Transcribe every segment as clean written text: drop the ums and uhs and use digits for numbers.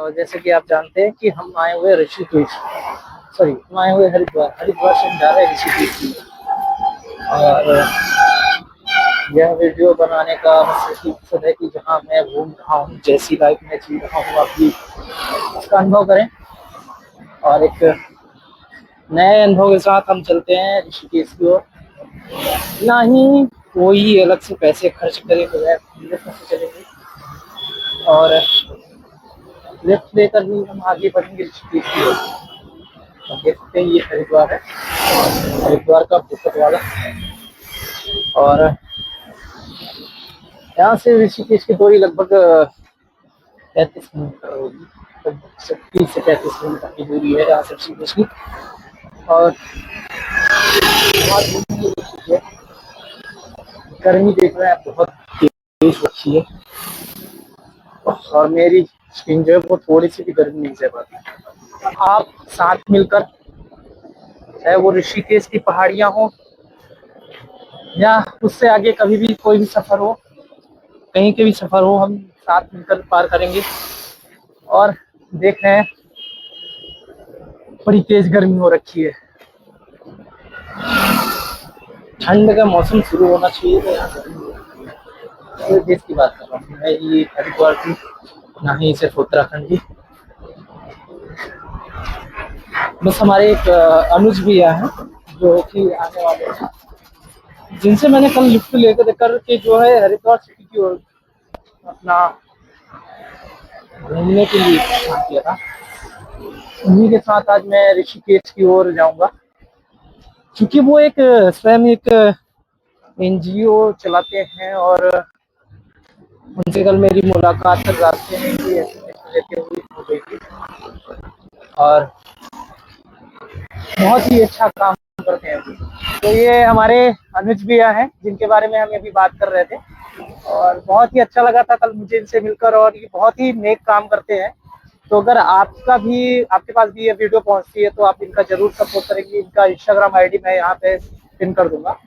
जैसे कि आप जानते हैं कि हम आए हुए ऋषिकेश, सॉरी हम आए हुए हरिद्वार। हरिद्वार से हम जा रहे हैं ऋषिकेश की। और यह वीडियो बनाने का मकसद है कि जहाँ मैं घूम रहा हूँ, जैसी लाइफ में जी रहा हूँ, आप भी उसका अनुभव करें। और एक नए अनुभव के साथ हम चलते हैं ऋषिकेश की ओर। ना ही कोई अलग से पैसे खर्च करे बगैर लिफ्ट से चलेंगे, और लिफ्ट लेकर ही हम आगे बढ़ेंगे ऋषिकेश की ओर। देखते हैं, ये हरिद्वार है, हरिद्वार का भूतत वाला। और यहाँ से ऋषिकेश की दूरी लगभग 35 किलोमीटर होगी, 30 से 35 किलोमीटर की दूरी है यहाँ से ऋषिकेश की। और गर्मी देख रहे हैं, बहुत तेज रखी है, और मेरी स्किन जो है वो थोड़ी सी भी गर्मी नहीं सह पाती। आप साथ मिलकर, चाहे वो ऋषिकेश की पहाड़ियाँ हो या उससे आगे कभी भी कोई भी सफर हो, कहीं के भी सफर हो, हम साथ मिलकर पार करेंगे। और देख रहे हैं, बड़ी तेज गर्मी हो रखी है, ठंड का मौसम शुरू होना चाहिए। तो यहाँ देश की बात कर रहा हूँ मैं, ये हरिद्वार की, ना ही सिर्फ उत्तराखंड की। बस हमारे एक अनुज भी आए हैं जो कि आने वाले हैं, जिनसे मैंने कल लिफ्ट लेकर के जो है हरिद्वार सिटी की ओर अपना घूमने के लिए किया था। उन्हीं के साथ आज मैं ऋषिकेश की ओर जाऊंगा, क्योंकि वो एक स्वयं एक एनजीओ चलाते हैं। और उनसे कल मेरी मुलाकात रास्ते में ही लेते हुए हो गई थी, और बहुत ही अच्छा काम करते हैं। तो ये हमारे अनुज भैया हैं, जिनके बारे में हम अभी बात कर रहे थे, और बहुत ही अच्छा लगा था कल मुझे इनसे मिलकर। और ये बहुत ही नेक काम करते हैं। तो अगर आपके पास भी ये वीडियो पहुंचती है तो आप इनका जरूर सपोर्ट करेंगे। इनका इंस्टाग्राम आईडी मैं यहाँ पे पिन कर दूंगा।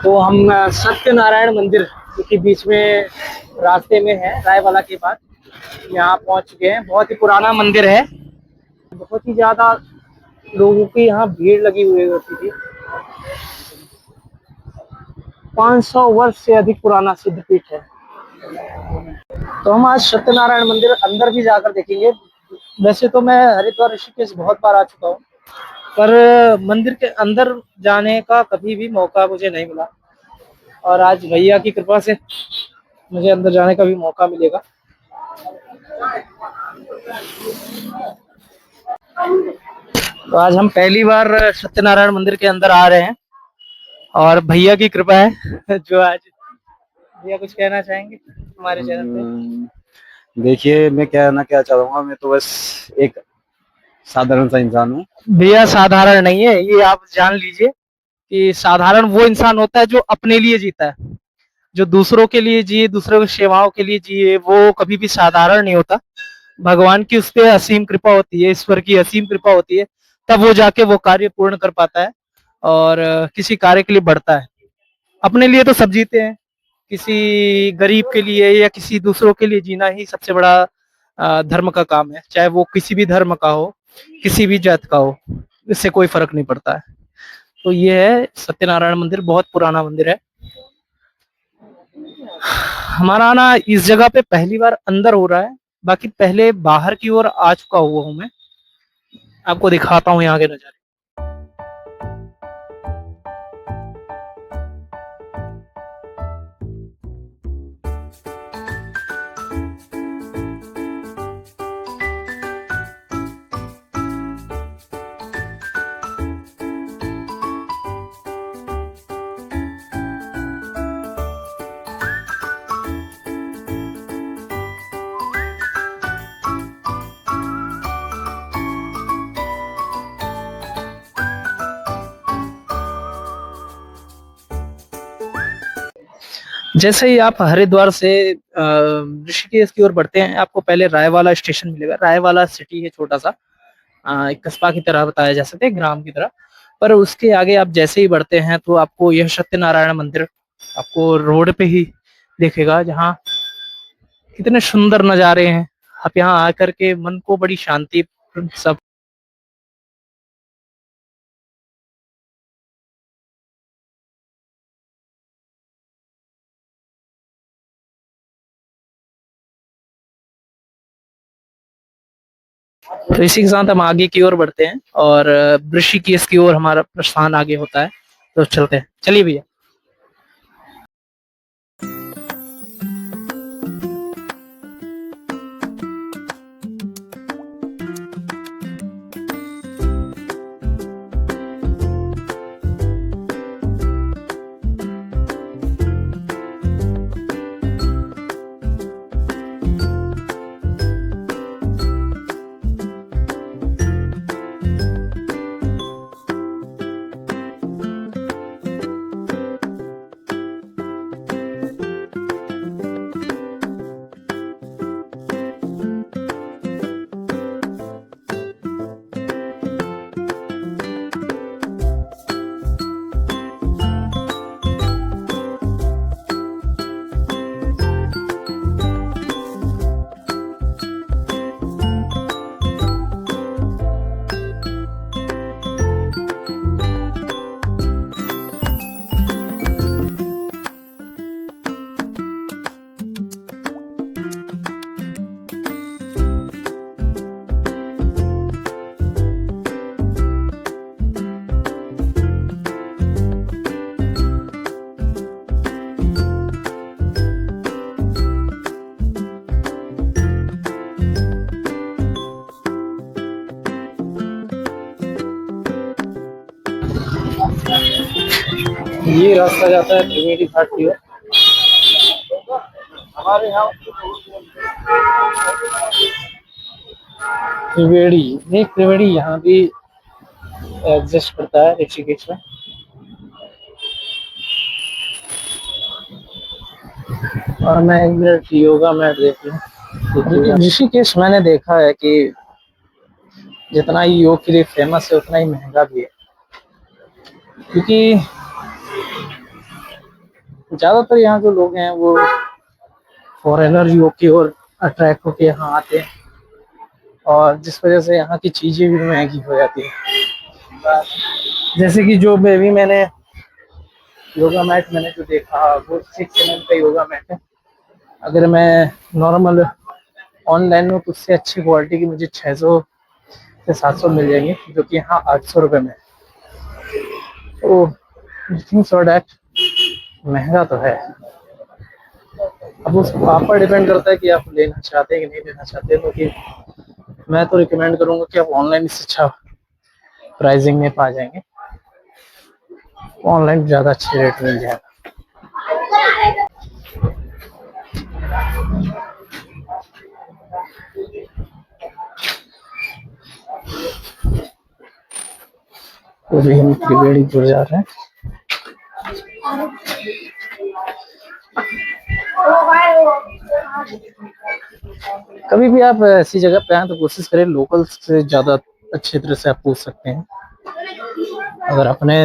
तो हम सत्यनारायण मंदिर, जो कि बीच में रास्ते में है रायवाला के बाद, यहाँ पहुंच चुके हैं। बहुत ही पुराना मंदिर है, बहुत ही ज्यादा लोगों की यहाँ भीड़ लगी हुई होती थी। 500 वर्ष से अधिक पुराना सिद्धपीठ है। तो हम आज सत्यनारायण मंदिर अंदर भी जाकर देखेंगे। वैसे तो मैं हरिद्वार ऋषिकेश बहुत बार आ चुका हूँ, पर मंदिर के अंदर जाने का कभी भी मौका मुझे नहीं मिला, और आज भैया की कृपा से मुझे अंदर जाने का भी मौका मिलेगा। तो आज हम पहली बार सत्यनारायण मंदिर के अंदर आ रहे हैं, और भैया की कृपा है जो आज। भैया कुछ कहना चाहेंगे हमारे चैनल पे? देखिए, मैं क्या चाहूंगा, मैं तो बस एक साधारण सा इंसान हूँ। भैया साधारण नहीं है, ये आप जान लीजिए कि साधारण वो इंसान होता है जो अपने लिए जीता है, जो दूसरों के लिए जिए, दूसरों की सेवाओं के लिए जिए, वो कभी भी साधारण नहीं होता। भगवान की उस पर असीम कृपा होती है, ईश्वर की असीम कृपा होती है, तब वो जाके वो कार्य पूर्ण कर पाता है और किसी कार्य के लिए बढ़ता है। अपने लिए तो सब जीते हैं, किसी गरीब के लिए या किसी दूसरों के लिए जीना ही सबसे बड़ा धर्म का काम है, चाहे वो किसी भी धर्म का हो, किसी भी जात का हो, इससे कोई फर्क नहीं पड़ता है। तो ये है सत्यनारायण मंदिर, बहुत पुराना मंदिर है। हमारा आना इस जगह पे पहली बार अंदर हो रहा है, बाकी पहले बाहर की ओर आ चुका हुआ हूँ मैं। आपको दिखाता हूँ यहाँ के नज़ारे। जैसे ही आप हरिद्वार से ऋषिकेश की ओर बढ़ते हैं, आपको पहले रायवाला स्टेशन मिलेगा। रायवाला सिटी है, छोटा सा एक कस्बा की तरह बताया जा सकता है, ग्राम की तरह। पर उसके आगे आप जैसे ही बढ़ते हैं तो आपको यह सत्यनारायण मंदिर आपको रोड पे ही देखेगा, जहाँ कितने सुंदर नजारे हैं। आप यहाँ आकर के मन को बड़ी शांति सब। तो इसी के साथ हम आगे की ओर बढ़ते हैं और ऋषिकेश की ओर हमारा प्रस्थान आगे होता है। तो चलते हैं, चलिए भैया। ये रास्ता जाता है त्रिवेणी घाट की ओर। हमारे यहाँ त्रिवेणी नहीं, त्रिवेणी यहाँ भी एग्जिस्ट करता है ऋषिकेश में। और मैं एक मिनट योगा मैट देख लूं। ऋषिकेश मैंने देखा है कि जितना ही योग के लिए फेमस है, उतना ही महंगा भी है, क्योंकि ज्यादातर यहाँ जो लोग हैं वो फॉरेनर योग की ओर अट्रैक्ट होके यहाँ आते हैं, और जिस वजह से यहाँ की चीजें भी महंगी हो जाती है। जैसे कि जो बेबी मैंने योगा मैट मैंने जो देखा, वो 6 mm का योगा मैट है। अगर मैं नॉर्मल ऑनलाइन में, तो उससे अच्छी क्वालिटी की मुझे 600 से 700 मिल जाएंगे, जो कि यहाँ 800 रुपये में। तो थिंक सो डैट महंगा तो है। अब उस आप पर डिपेंड करता है कि आप लेना चाहते हैं कि नहीं लेना चाहते। क्योंकि मैं तो रिकमेंड करूंगा कि आप ऑनलाइन इससे अच्छा प्राइसिंग में पा जाएंगे, ऑनलाइन ज़्यादा अच्छे रेट मिल जाएगा। तो भी हम त्रिवेणीपुर जा रहे हैं। कभी भी आप ऐसी जगह पे आए तो कोशिश करें लोकल से ज़्यादा अच्छी तरह से आप पूछ सकते हैं। अगर अपने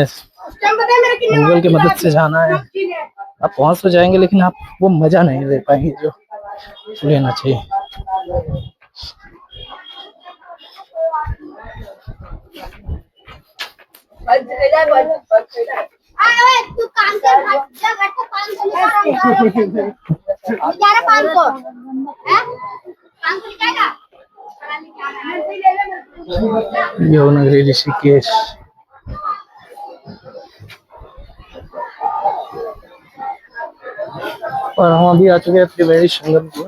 गूगल की मदद से जाना है, आप पहुंच तो जाएंगे लेकिन आप वो मजा नहीं ले पाएंगे जो लेना चाहिए। तू काम कर, जा घर को काम कर, 500 काम कर जाएगा। योगनगरी ऋषिकेश। और हम अभी आ चुके हैं त्रिवेणी संगम को।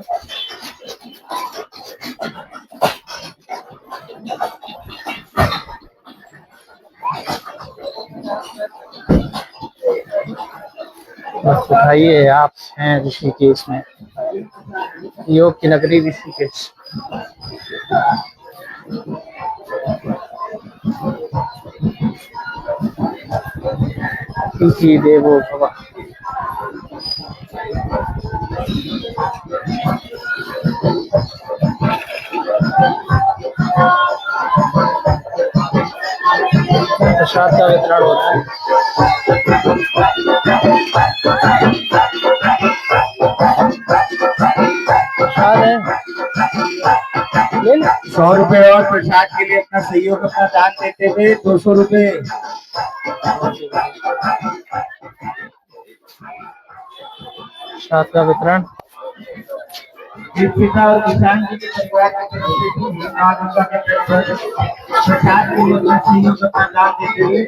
बस उठाइए, आप हैं ऋषिकेश में, योग की नगरी ऋषिकेश। इति देवो भव। प्रसाद का वितरण हो रहा है। प्रसाद है, ले लो। 100 रुपए और प्रसाद के लिए अपना सहयोग अपना दान देते हुए 200 रुपए। प्रसाद का वितरण। पिता और किसान जी के परिवार की तरफ से प्रसाद के लिए अपना सहयोग अपना दान देते हुए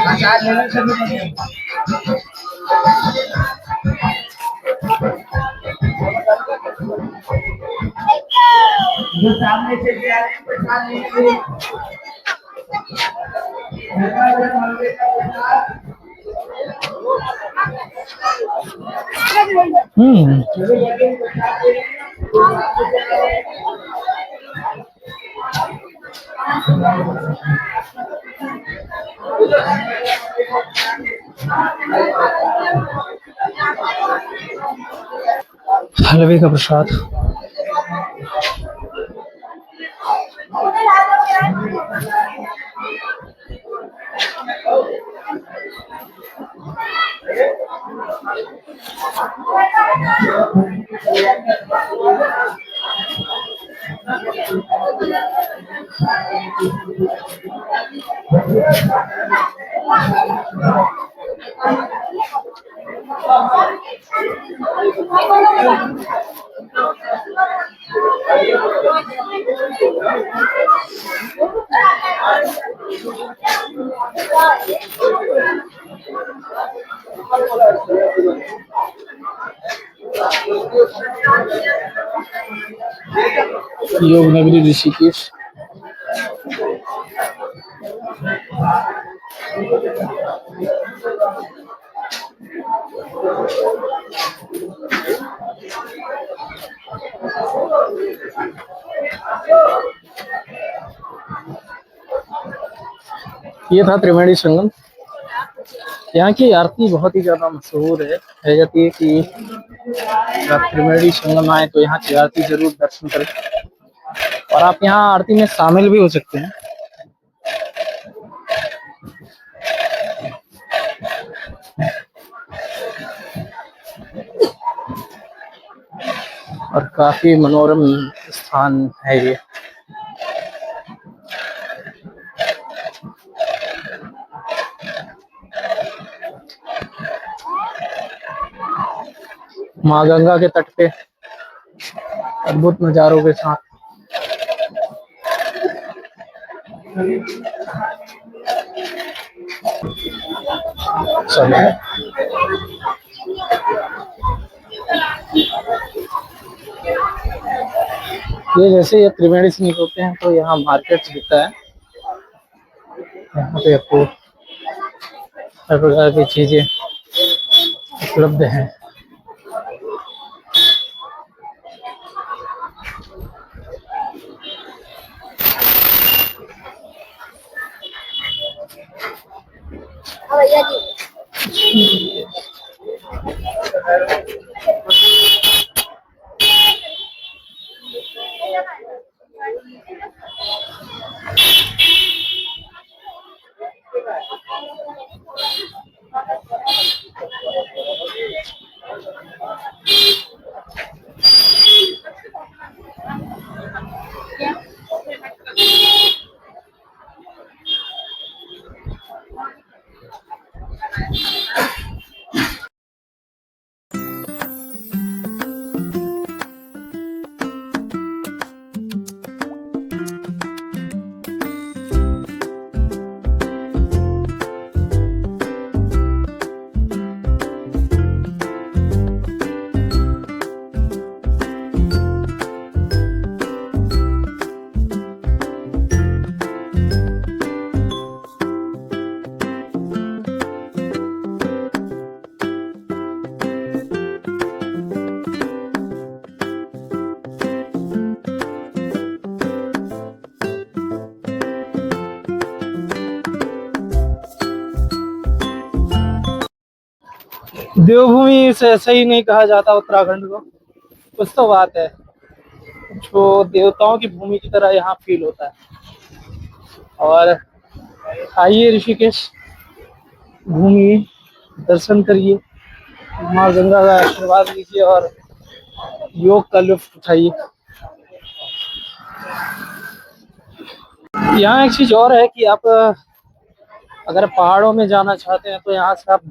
प्रसाद लेने सभी नहीं। जो सामने से भी आ रहे हैं प्रसाद लेने के लिए। हलवे का प्रसाद। योग नगरी ऋषिकेश। ये था त्रिवेणी संगम। यहाँ की आरती बहुत ही ज्यादा मशहूर है। कह जाती है कि आप त्रिवेणी संगम आए तो यहाँ की आरती जरूर दर्शन करें, और आप यहाँ आरती में शामिल भी हो सकते हैं। और काफी मनोरम स्थान है ये। माँ गंगा के तट पे अद्भुत नजारों के साथ। चलिए ये जैसे ये त्रिवेणी से निकलते हैं तो यहाँ मार्केट दिखता है। यहाँ पे आपको हर प्रकार की चीजें उपलब्ध हैं। भैया जी देवभूमि से सही नहीं कहा जाता उत्तराखंड को, कुछ तो बात है जो देवताओं की भूमि की तरह यहाँ फील होता है। और आइए ऋषिकेश घूमिए, दर्शन करिए, माँ गंगा का आशीर्वाद लीजिए और योग का लुत्फ उठाइए। यहाँ एक चीज और है कि आप अगर पहाड़ों में जाना चाहते हैं तो यहाँ से आप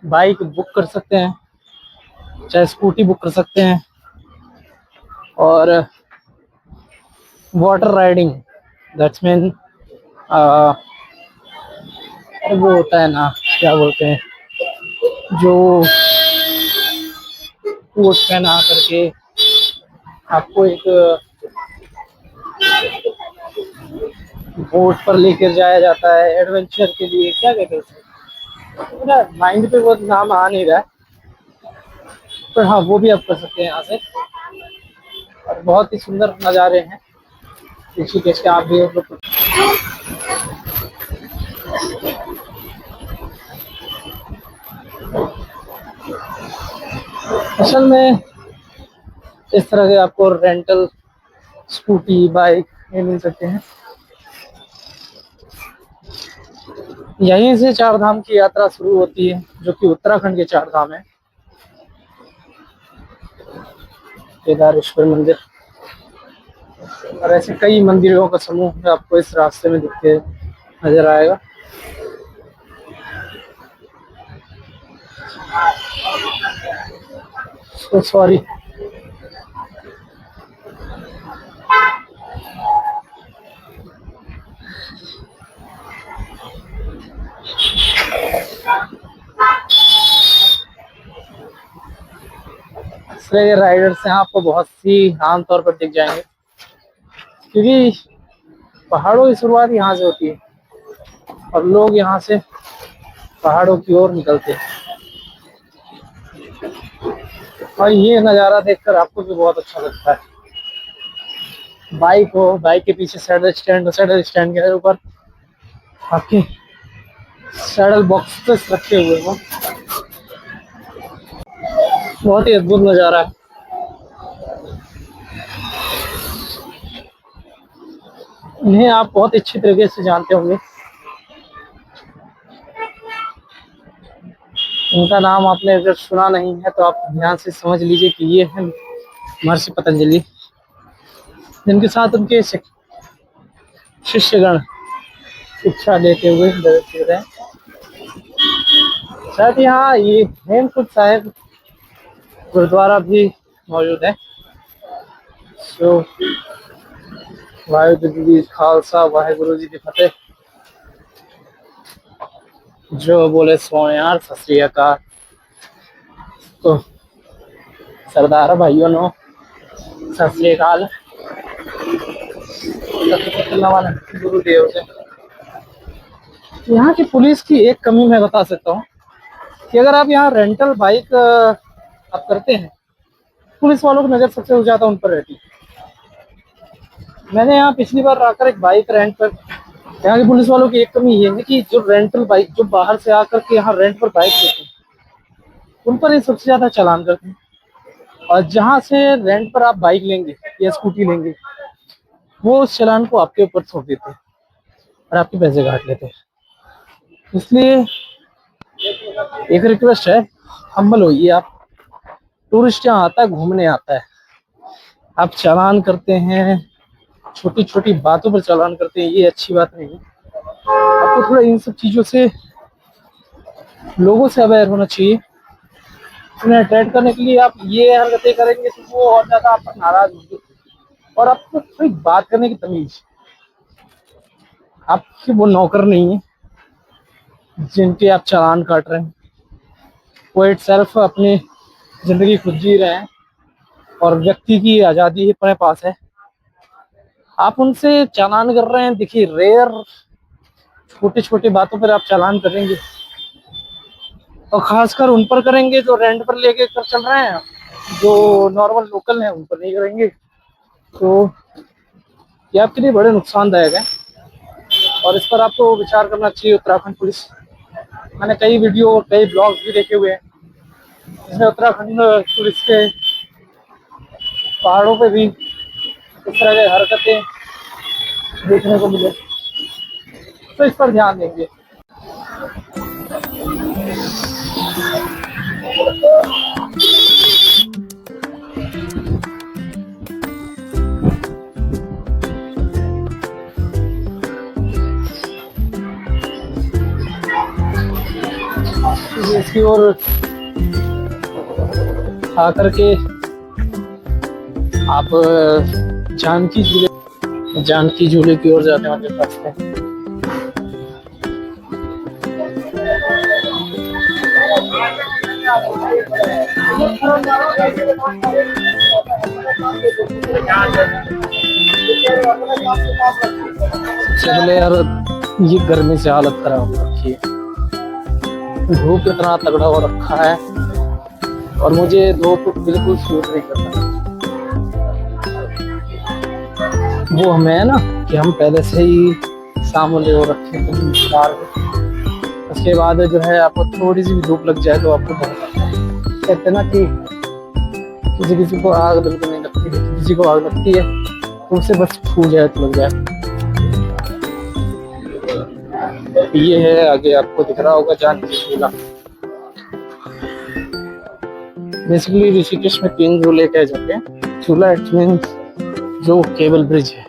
बाइक बुक कर सकते हैं, चाहे स्कूटी बुक कर सकते हैं। और वाटर राइडिंग, दैट्स मीन वो होता है ना, क्या बोलते हैं, जो कोट पहना करके आपको एक बोट पर लेकर जाया जाता है एडवेंचर के लिए, क्या कहते हैं मेरा माइंड पे वो नाम आ नहीं रहा है, पर हाँ वो भी आप कर सकते हैं यहाँ से। और बहुत ही सुंदर नज़ारे हैं ऋषिकेश के, आप भी असल में इस तरह के आपको रेंटल स्कूटी बाइक ये मिल सकते हैं। यहीं से चार धाम की यात्रा शुरू होती है, जो कि उत्तराखंड के चार धाम है। केदारेश्वर मंदिर और ऐसे कई मंदिरों का समूह आपको इस रास्ते में दिखते नजर आएगा। सॉरी, इसलिए राइडर्स यहाँ आपको बहुत सी आमतौर पर दिख जाएंगे, क्योंकि पहाड़ों की शुरुआत यहाँ से होती है और लोग यहाँ से पहाड़ों की ओर निकलते हैं। और ये नज़ारा देखकर आपको भी बहुत अच्छा लगता है। बाइक हो, बाइक के पीछे सैडल स्टैंड हो, सैडल स्टैंड के ऊपर आपके सैडल बॉक्सेस रखे हुए हो, बहुत ही अद्भुत नज़ारा है। इन्हें आप बहुत अच्छी तरीके से जानते होंगे, इनका नाम आपने अगर सुना नहीं है तो आप ध्यान से समझ लीजिए कि ये है महर्षि पतंजलि, जिनके साथ उनके शिष्यगण शिक्षा लेते हुए फिर रहे हैं। साथ ही यहाँ ये हेमकुंड साहिब गुरुद्वारा भी मौजूद है। सो वाहेगुरु जी खालसा वाहेगुरु जी की फतेह। जो बोले सोनियार सत श्री अकाल। तो सरदार भाइयों नो सत श्री अकाल। गुरुदेव से यहाँ की पुलिस की एक कमी मैं बता सकता हूँ कि अगर आप यहाँ रेंटल बाइक आप करते हैं, पुलिस वालों की नज़र सबसे ज़्यादा उन पर रहती है। मैंने यहाँ पिछली बार आकर एक बाइक रेंट पर, यहाँ की पुलिस वालों की एक कमी ये है कि जो रेंटल बाइक जो बाहर से आकर के यहाँ रेंट पर बाइक लेते हैं, उन पर ये सबसे ज़्यादा चालान करते हैं। और जहाँ से रेंट पर आप बाइक लेंगे या स्कूटी लेंगे, वो उस चालान को आपके ऊपर थोप देते हैं और आपके पैसे काट लेते हैं। इसलिए एक रिक्वेस्ट है, हम्बल होइए आप। टूरिस्ट यहाँ आता है, घूमने आता है, आप चालान करते हैं, छोटी छोटी बातों पर चालान करते हैं, ये अच्छी बात नहीं है। आपको थोड़ा इन सब चीज़ों से, लोगों से अवेयर होना चाहिए। उन्हें अट्रैक्ट करने के लिए आप ये हरकतें करेंगे तो वो और ज़्यादा आप पर नाराज होंगे। और आपको थोड़ी बात करने की तमीज, आपके वो नौकर नहीं है जिनके आप चालान काट रहे हैं। वो इट सेल्फ अपनी ज़िंदगी खुद जी रहे हैं और व्यक्ति की आज़ादी अपने पास है। आप उनसे चालान कर रहे हैं, देखिए रेयर छोटी छोटी बातों पर आप चालान करेंगे और खासकर उन पर करेंगे जो रेंट पर लेके कर चल रहे हैं, जो नॉर्मल लोकल हैं उन पर नहीं करेंगे। तो ये आपके लिए बड़े नुकसानदायक है और इस पर आपको विचार करना चाहिए उत्तराखंड पुलिस। मैंने कई वीडियो और कई ब्लॉग्स भी देखे हुए हैं जिसमें उत्तराखंड पुलिस के पहाड़ों पे भी इस तरह की हरकतें देखने को मिले, तो इस पर ध्यान देंगे। इसकी ओर आकर के आप जानकी झूले की ओर जाने वाले रास्ते हैं। चले यार, ये गर्मी से हालत खराब हो रखी है, धूप इतना तगड़ा हो रखा है और मुझे धूप बिल्कुल सूट नहीं करता। वो हमें है ना कि हम पहले से ही सामने हो रखे हैं, उसके बाद जो है आपको थोड़ी सी भी धूप लग जाए तो आपको बहुत कहते हैं ना कि किसी किसी को आग बिल्कुल नहीं लगती है, किसी को आग लगती है तो उसे बस छू जाए तो लग जाए। ये है आगे आपको दिख रहा होगा जानकी झूला। बेसिकली ऋषिकेश में 3 झूले कहे जाते हैं। झूला इट मीन्स जो केबल ब्रिज है,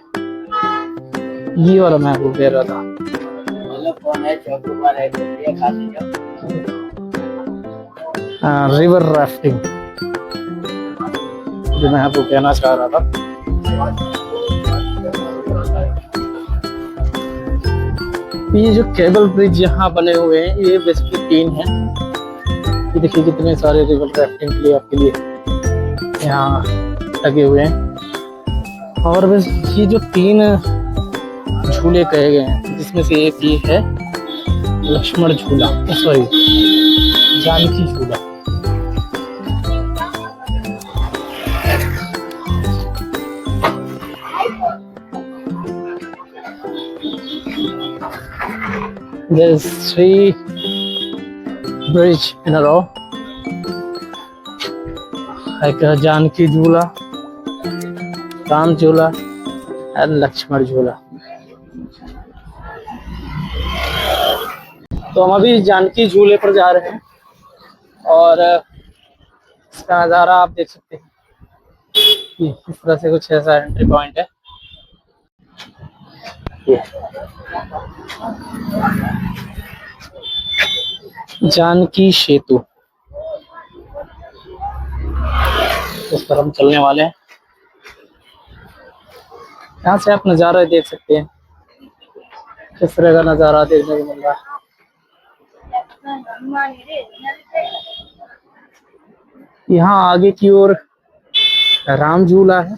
ये वाला मैं आपको कह रहा था। रिवर राफ्टिंग जो मैं आपको कहना चाह रहा था। ये जो केबल ब्रिज यहाँ बने हुए हैं ये बेसिकली 3 हैं। ये देखिए कितने सारे रिवर राफ्टिंग के लिए आपके लिए यहाँ लगे हुए हैं। और बस ये जो 3 झूले कहे गए हैं जिसमें से एक ये है लक्ष्मण झूला, सॉरी जानकी झूला। There's 3 bridge in a row, like Janaki झूला, राम झूला and लक्ष्मण झूला। तो हम अभी जानकी झूले पर जा रहे हैं और इसका नज़ारा आप देख सकते हैं कि इस तरह से कुछ ऐसा एंट्री पॉइंट है। जानकी सेतु, उस पर हम चलने वाले हैं। यहाँ से आप नज़ारा देख सकते हैं, किस तरह का नज़ारा देखने को मिल रहा है। यहाँ आगे की ओर राम झूला है,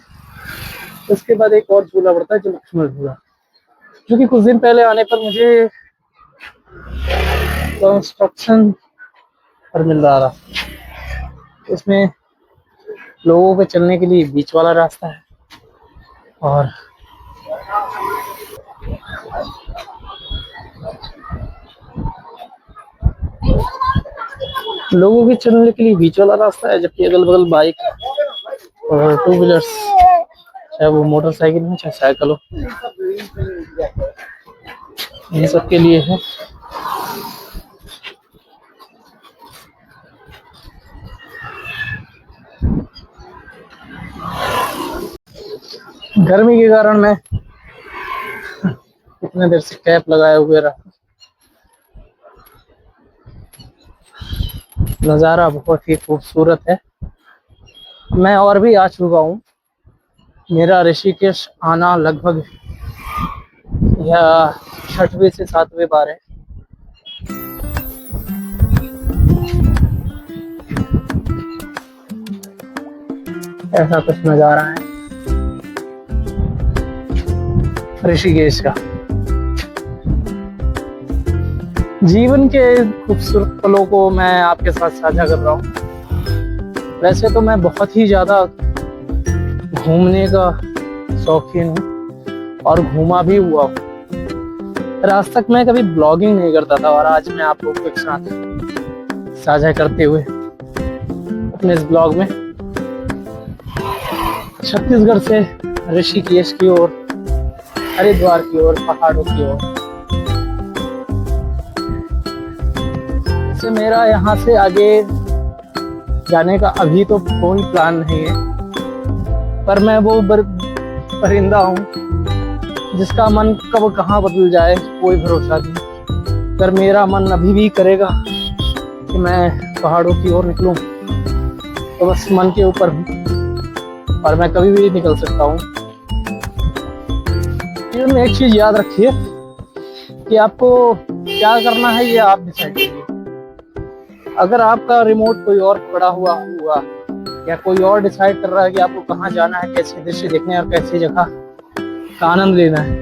उसके बाद एक और झूला पड़ता है जो लक्ष्मण झूला, जो कि कुछ दिन पहले आने पर मुझे कंस्ट्रक्शन पर मिल रहा था। उसमें लोगों के चलने के लिए बीच वाला रास्ता है और लोगों के चलने के लिए बीच वाला रास्ता है, जबकि अगल बगल बाइक और 2 व्हीलर्स, चाहे वो मोटरसाइकिल हो चाहे साइकिल हो, इन सब के लिए है। गर्मी के कारण मैं इतने देर से कैप लगाए हुए रहा। नज़ारा बहुत ही खूबसूरत है। मैं और भी आ चुका हूँ। मेरा ऋषिकेश आना लगभग या 6वीं से 7वीं बार है। ऐसा कुछ नज़ारा है ऋषिकेश का। जीवन के खूबसूरत पलों को मैं आपके साथ साझा कर रहा हूँ। वैसे तो मैं बहुत ही ज़्यादा घूमने का शौकीन हूँ और घूमा भी हुआ हूँ। आज तक मैं कभी ब्लॉगिंग नहीं करता था और आज मैं आप लोगों के साथ साझा करते हुए अपने इस ब्लॉग में छत्तीसगढ़ से ऋषिकेश की ओर, हरिद्वार की ओर, पहाड़ों की ओर। से मेरा यहाँ से आगे जाने का अभी तो कोई प्लान नहीं है, पर मैं वो परिंदा हूँ जिसका मन कब कहाँ बदल जाए कोई भरोसा नहीं। पर मेरा मन अभी भी करेगा कि मैं पहाड़ों की ओर निकलूं, तो बस मन के ऊपर हूँ और मैं कभी भी निकल सकता हूँ। जीवन में एक चीज याद रखिए कि आपको क्या करना है ये आप डिसाइड कीजिए। अगर आपका रिमोट कोई और पकड़ा हुआ या कोई और डिसाइड कर रहा है कि आपको कहाँ जाना है, कैसे दृश्य देखने हैं और कैसी जगह का आनंद लेना है,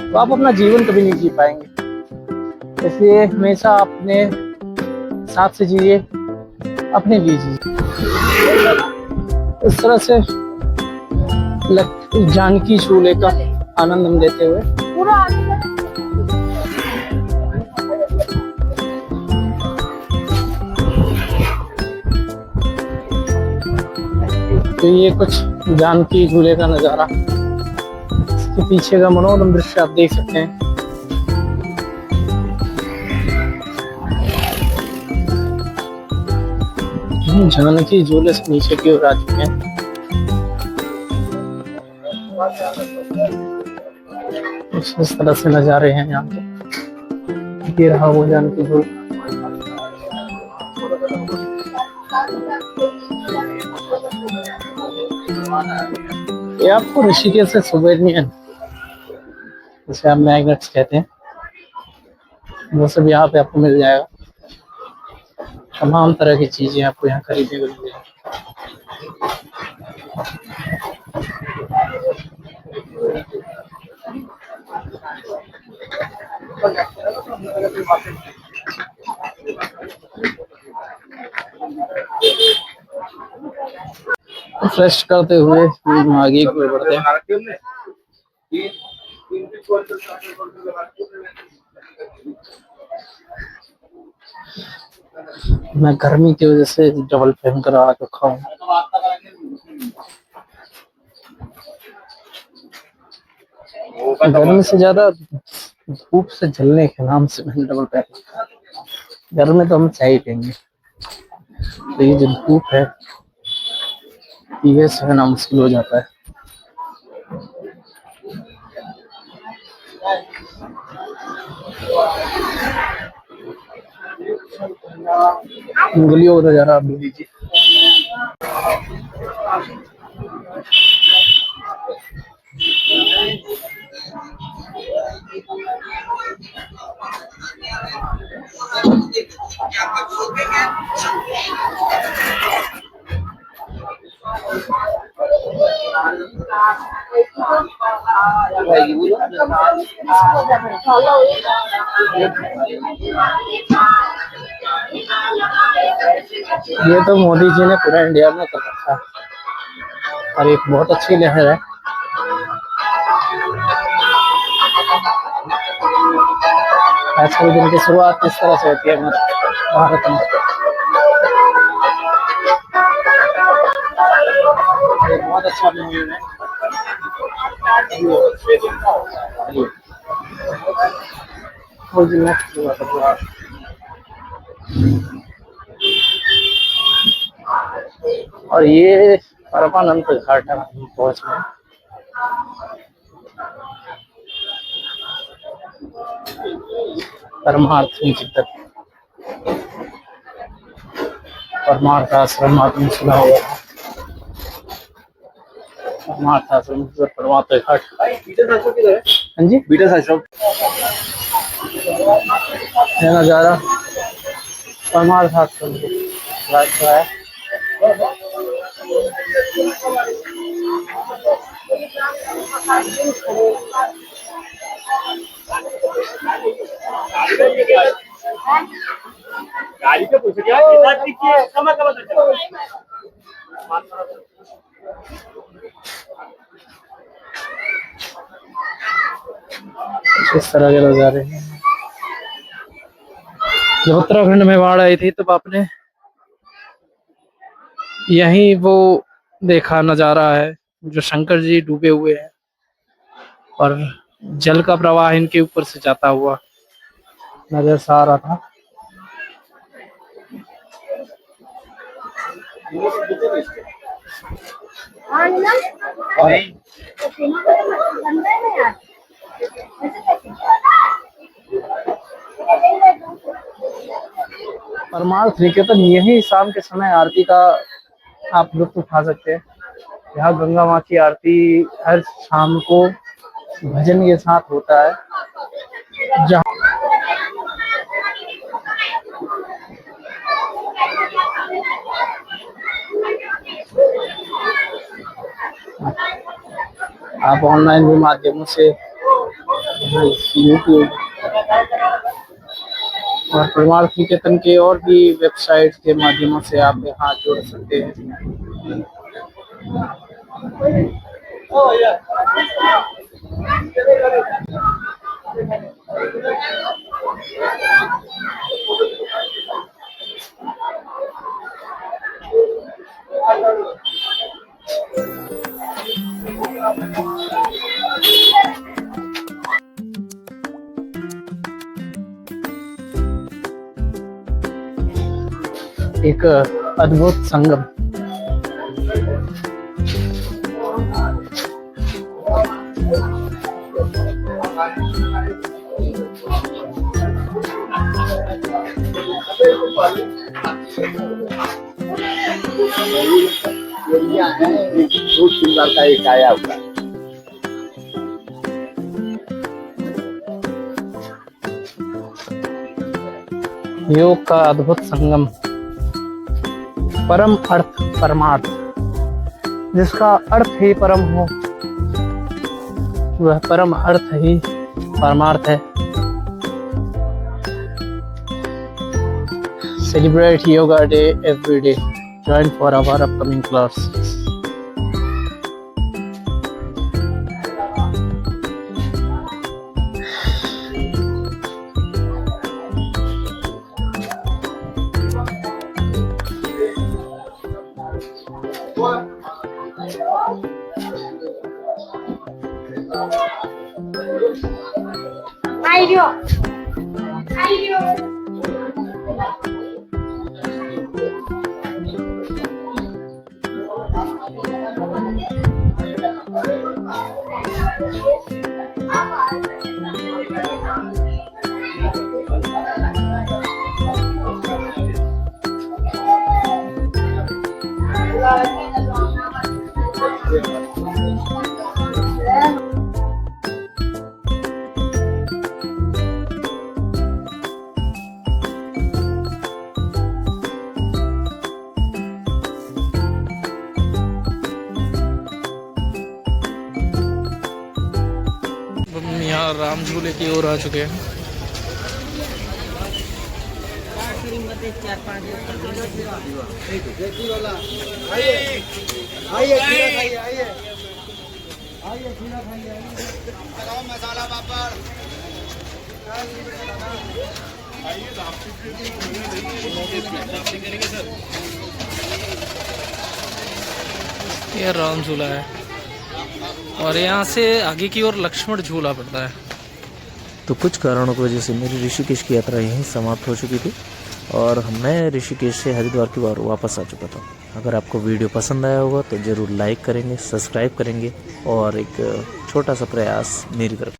तो आप अपना जीवन कभी नहीं जी पाएंगे। इसलिए हमेशा अपने साथ से जिए, अपने लिए जिए। इस तरह से जानकी झूले का आनंद हम लेते हुए तो ये कुछ जानकी झूले का नज़ारा, इसके पीछे का मनोरम दृश्य आप देख सकते हैं। जानकी झूले से नीचे की ओर आ चुके हैं। इस तरह से नज़ारे हैं यहाँ पे। ये रहा वो जानकी झूला। ये आपको ऋषिकेश से सुवेनियर, जिसे आप मैग्नेट्स कहते हैं, वो सब यहाँ पे आपको मिल जाएगा। तमाम तरह की चीजें आपको यहाँ खरीदने को मिल जाएगी। फ्रेश करते हुए आगे की ओर बढ़ते हैं। मैं गर्मी की वजह से डबल पहन कर आ रखा हूँ। गर्मी से ज्यादा धूप से जलने के नाम से मैंने डबल पहन। गर्मी तो हम चाय लेंगे, तो ये जो धूप है ये सहना मुश्किल हो जाता है। गलियों का नजारा आप भी लीजिए। ये तो मोदी जी ने पूरा इंडिया में कर रखा है और एक बहुत अच्छी लहर है। आजकल दिन की शुरुआत इस तरह से होती है भारत में। बहुत अच्छा मूवी है। और ये परमानंद घाट है पहुंच में। परमार्थ निकेतन, परमार्थ आश्रम आपने सुना होगा। परमार्थ आश्रम परमार्थ घाट। हाँ जी, बीटल्स आश्रम ये नज़ारा परमार्थ आश्रम घाट का है। इस तरह के नज़ारे हैं। जब उत्तराखंड में बाढ़ आई थी तब आपने यही वो देखा नज़ारा है, जो शंकर जी डूबे हुए हैं और जल का प्रवाह इनके ऊपर से जाता हुआ नजर से आ रहा था। परमार्थ निकेतन यही शाम के समय आरती का आप लुत्फ उठा सकते हैं। यहाँ गंगा माँ की आरती हर शाम को भजन के साथ होता है। जहाँ आप ऑनलाइन भी माध्यमों से यूट्यूब और परमार्थ निकेतन के और भी वेबसाइट के माध्यमों से आप यहाँ जुड़ सकते हैं। एक अद्भुत संगम। का एक आया हुआ योग का अद्भुत संगम, परम अर्थ परमार्थ। जिसका अर्थ ही परम हो वह परम अर्थ ही परमार्थ है। Celebrate Yoga Day every day. Join for our upcoming classes. यहाँ राम झूले की ओर आ चुके हैं। मसाला पापड़ यह राम झूला है और यहाँ से आगे की ओर लक्ष्मण झूला पड़ता है। तो कुछ कारणों की वजह से मेरी ऋषिकेश की यात्रा यहीं समाप्त हो चुकी थी और मैं ऋषिकेश से हरिद्वार की बार वापस आ चुका था। अगर आपको वीडियो पसंद आया होगा तो ज़रूर लाइक करेंगे, सब्सक्राइब करेंगे और एक छोटा सा प्रयास मेरी तरफ